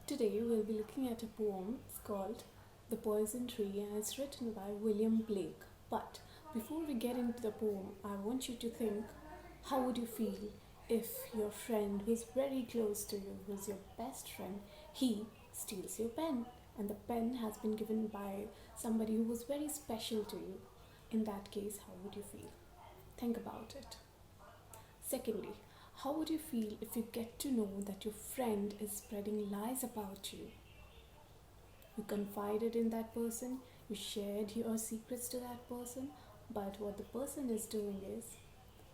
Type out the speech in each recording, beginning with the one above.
Today we'll be looking at a poem. It's called The Poison Tree and it's written by William Blake. But before we get into the poem, I want you to think, how would you feel if your friend who's very close to you, who's your best friend, he steals your pen and the pen has been given by somebody who was very special to you? In that case, how would you feel? Think about it. Secondly, how would you feel if you get to know that your friend is spreading lies about you? You confided in that person, you shared your secrets to that person, but what the person is doing is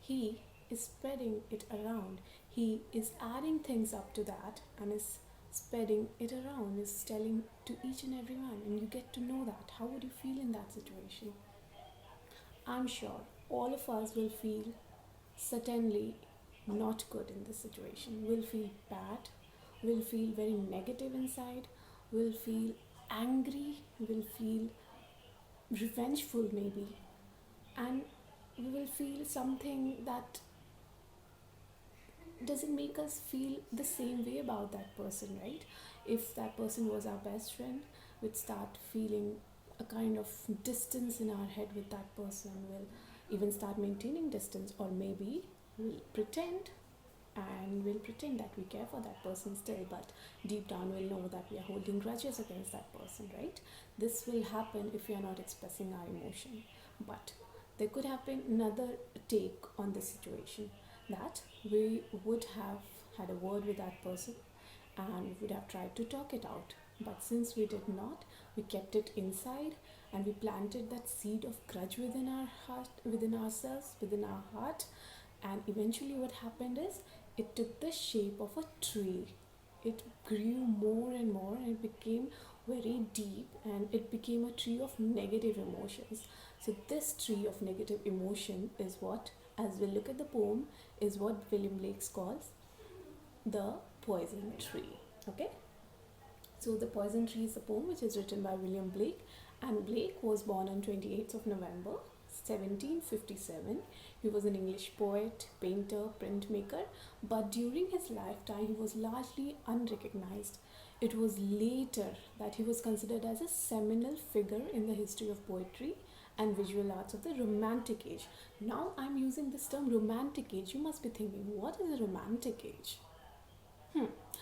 he is spreading it around. He is adding things up to that and is spreading it around, is telling to each and every one, and you get to know that. How would you feel in that situation? I'm sure all of us will feel certainly not good in this situation. We'll feel bad, we'll feel very negative inside, we'll feel angry, we'll feel revengeful maybe, and we will feel something that doesn't make us feel the same way about that person, right? If that person was our best friend, we'd start feeling a kind of distance in our head with that person. We'll even start maintaining distance, or maybe we'll pretend that we care for that person still, but deep down we'll know that we are holding grudges against that person, right? This will happen if we are not expressing our emotion. But there could have been another take on this situation, that we would have had a word with that person and we would have tried to talk it out. But since we did not, we kept it inside and we planted that seed of grudge within our heart, within ourselves, within our heart. And eventually what happened is it took the shape of a tree. It grew more and more and it became very deep and it became a tree of negative emotions. So this tree of negative emotion is what, as we look at the poem, is what William Blake calls the poison tree. Okay? So The Poison Tree is a poem which is written by William Blake, and Blake was born on 28th of November 1757. He was an English poet, painter, printmaker, but during his lifetime he was largely unrecognized. It was later that he was considered as a seminal figure in the history of poetry and visual arts of the Romantic Age. Now I'm using this term Romantic Age. You must be thinking, what is a Romantic Age?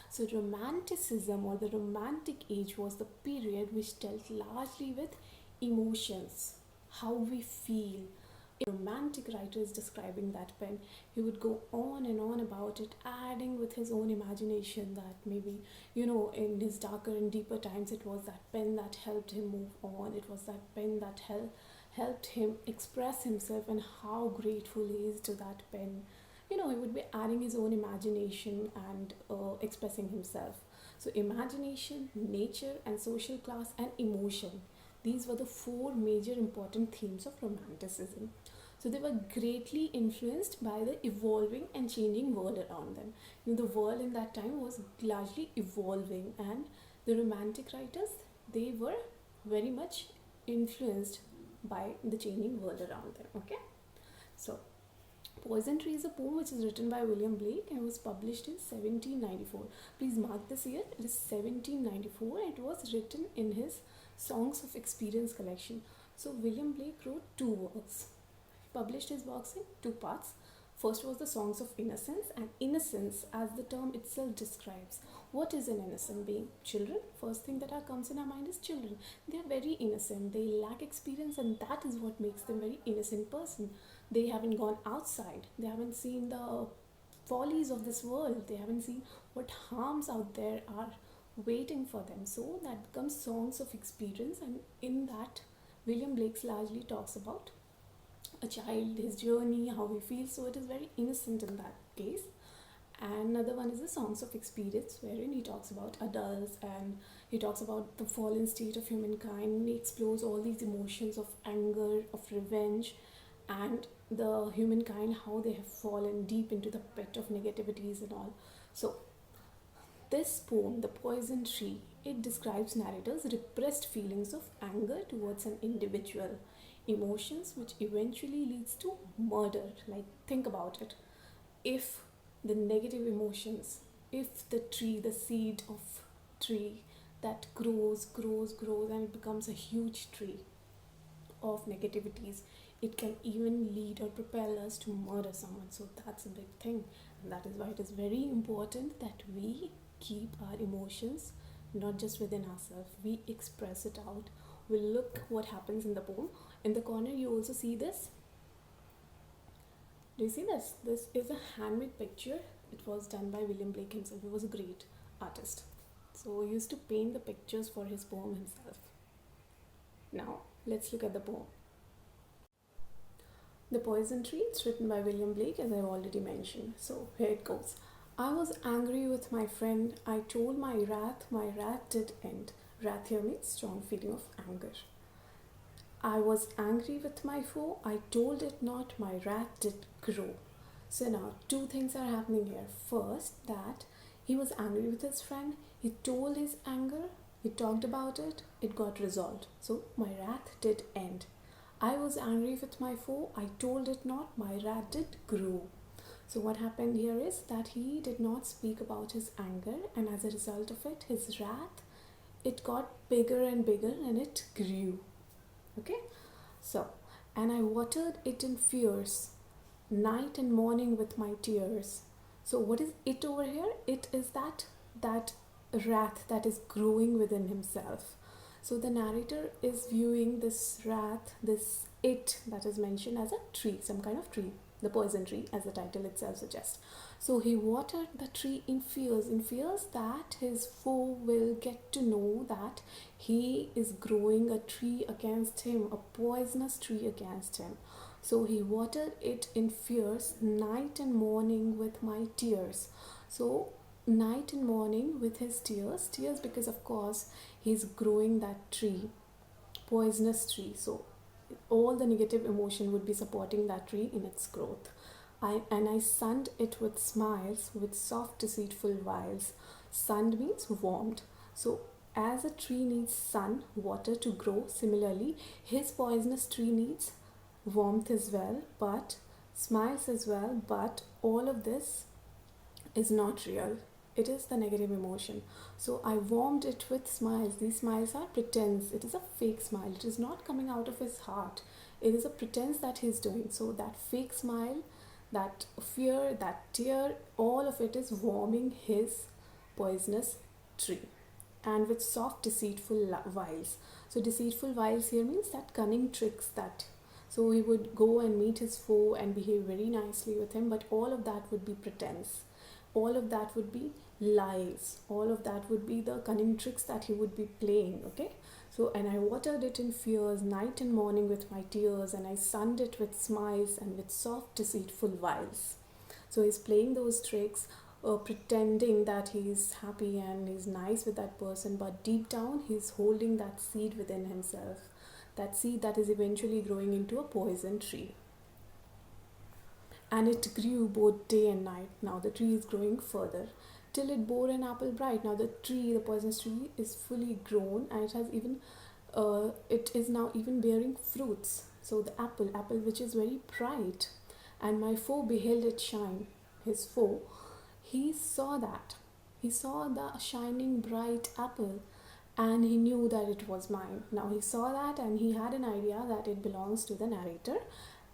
So Romanticism or the Romantic Age was the period which dealt largely with emotions, how we feel. A romantic writer is describing that pen. He would go on and on about it, adding with his own imagination that maybe, in his darker and deeper times, it was that pen that helped him move on. It was that pen that helped him express himself and how grateful he is to that pen. He would be adding his own imagination and expressing himself. So imagination, nature and social class and emotion, these were the four major important themes of Romanticism. So they were greatly influenced by the evolving and changing world around them. The world in that time was largely evolving, and the Romantic writers, they were very much influenced by the changing world around them. Okay, so Poison Tree is a poem which is written by William Blake and was published in 1794. Please mark this year, it is 1794. It was written in his Songs of Experience collection. So William Blake wrote two works. He published his works in two parts. First was the Songs of Innocence, and innocence, as the term itself describes, what is an innocent being? Children. First thing that comes in our mind is children. They are very innocent, they lack experience, and that is what makes them very innocent person. They haven't gone outside, they haven't seen the follies of this world, they haven't seen what harms out there are waiting for them. So that becomes Songs of Experience, and in that William Blake largely talks about a child, his journey, how he feels. So it is very innocent in that case. And another one is the Songs of Experience, wherein he talks about adults and he talks about the fallen state of humankind. He explores all these emotions of anger, of revenge, and the humankind, how they have fallen deep into the pit of negativities and all. So this poem, The Poison Tree, it describes narrator's repressed feelings of anger towards an individual, emotions which eventually leads to murder. Like, think about it. If the negative emotions, if the tree, the seed of tree that grows, and it becomes a huge tree of negativities. It can even lead or propel us to murder someone. So that's a big thing. And that is why it is very important that we keep our emotions not just within ourselves, we express it out. We'll look what happens in the poem. In the corner, you also see this. Do you see this? This is a handmade picture. It was done by William Blake himself. He was a great artist. So he used to paint the pictures for his poem himself. Now, let's look at the poem. The Poison Tree, it's written by William Blake, as I've already mentioned. So here it goes. I was angry with my friend. I told my wrath did end. Wrath here means strong feeling of anger. I was angry with my foe. I told it not. My wrath did grow. So now two things are happening here. First, that he was angry with his friend. He told his anger. He talked about it. It got resolved. So my wrath did end. I was angry with my foe. I told it not. My wrath did grow. So what happened here is that he did not speak about his anger, and as a result of it, his wrath, it got bigger and bigger, and it grew. Okay, so, and I watered it in fears, night and morning with my tears. So what is it over here? It is that wrath that is growing within himself. So the narrator is viewing this wrath, this it that is mentioned, as a tree, some kind of tree, the poison tree, as the title itself suggests. So he watered the tree in fears that his foe will get to know that he is growing a tree against him, a poisonous tree against him. So he watered it in fears, night and morning with my tears. So night and morning with his tears because of course he's growing that tree, poisonous tree. So all the negative emotion would be supporting that tree in its growth. I sunned it with smiles, with soft deceitful wiles. Sunned means warmed. So as a tree needs sun, water to grow, similarly his poisonous tree needs warmth as well, but smiles as well, but all of this is not real. It is the negative emotion. So I warmed it with smiles. These smiles are pretense. It is a fake smile. It is not coming out of his heart. It is a pretense that he's doing. So that fake smile, that fear, that tear, all of it is warming his poisonous tree. And with soft deceitful wiles. So deceitful wiles here means that cunning tricks that. So he would go and meet his foe and behave very nicely with him, but all of that would be pretense. All of that would be lies. All of that would be the cunning tricks that he would be playing. Okay, so and I watered it in fears, night and morning with my tears, and I sunned it with smiles and with soft deceitful wiles. So he's playing those tricks, pretending that he's happy and he's nice with that person, but deep down he's holding that seed within himself, that seed that is eventually growing into a poison tree. And it grew both day and night. Now the tree is growing further till it bore an apple bright. Now the tree, the poisonous tree, is fully grown, and it is now even bearing fruits. So the apple which is very bright, and my foe beheld it shine. His foe, he saw that. He saw the shining bright apple, and he knew that it was mine. Now he saw that, and he had an idea that it belongs to the narrator,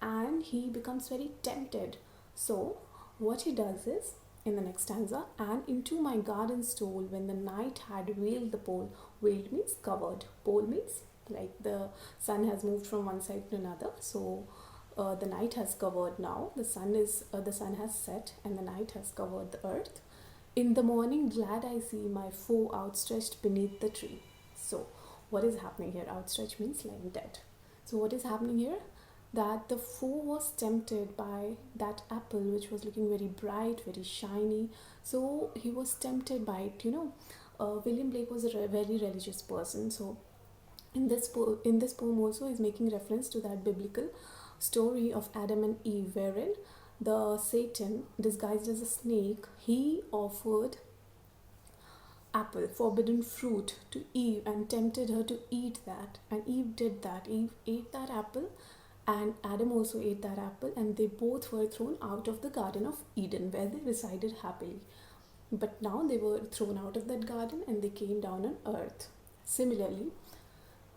and he becomes very tempted. So what he does is, in the next stanza, and into my garden stole when the night had veiled the pole. Veiled means covered. Pole means like the sun has moved from one side to another. So the night has covered now. The sun has set, and the night has covered the earth. In the morning glad I see my foe outstretched beneath the tree. So what is happening here? Outstretched means lying dead. So what is happening here? That the foe was tempted by that apple which was looking very bright, very shiny. So he was tempted by it. William Blake was a very religious person. So in this poem also is making reference to that biblical story of Adam and Eve, wherein the Satan, disguised as a snake, he offered apple, forbidden fruit, to Eve and tempted her to eat that. And Eve did that. Eve ate that apple, and Adam also ate that apple, and they both were thrown out of the Garden of Eden, where they resided happily. but now they were thrown out of that garden and they came down on earth. Similarly,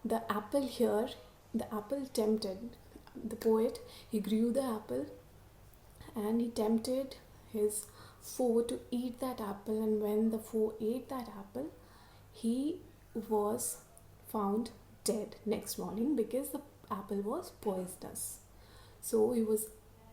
the apple here, the apple tempted the poet. He grew the apple and he tempted his foe to eat that apple, and when the foe ate that apple, he was found dead next morning because the apple was poisonous. So he was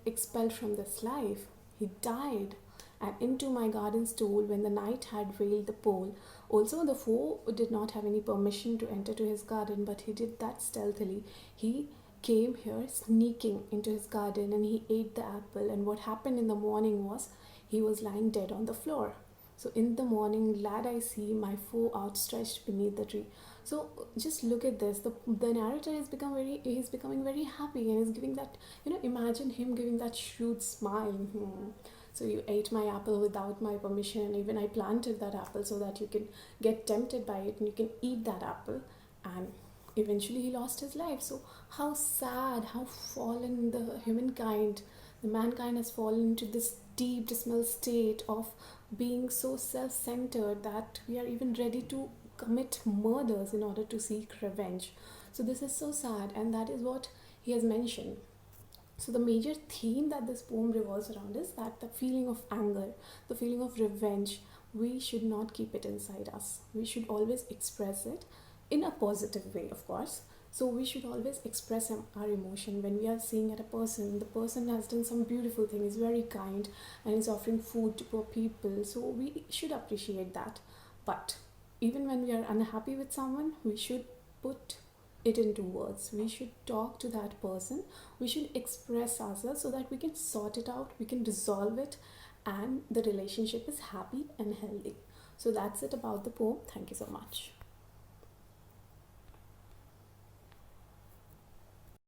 expelled from this life. He died. And into my garden stole when the night had veiled the pole. Also, the foe did not have any permission to enter to his garden, but he did that stealthily. He came here sneaking into his garden and he ate the apple. And what happened in the morning was he was lying dead on the floor. So in the morning, glad I see my foe outstretched beneath the tree. So just look at this. The narrator he's becoming very happy and is giving that, imagine him giving that shrewd smile. So you ate my apple without my permission, and even I planted that apple so that you can get tempted by it and you can eat that apple. And eventually he lost his life. So how sad, how fallen the mankind has fallen into this deep dismal state of being so self-centered that we are even ready to commit murders in order to seek revenge. So this is so sad, and that is what he has mentioned. So the major theme that this poem revolves around is that the feeling of anger, the feeling of revenge, we should not keep it inside us. We should always express it in a positive way, of course. So we should always express our emotion when we are seeing at a person. The person has done some beautiful thing, is very kind, and is offering food to poor people. So we should appreciate that. But even when we are unhappy with someone, we should put it into words. We should talk to that person. We should express ourselves so that we can sort it out, we can resolve it, and the relationship is happy and healthy. So that's it about the poem. Thank you so much.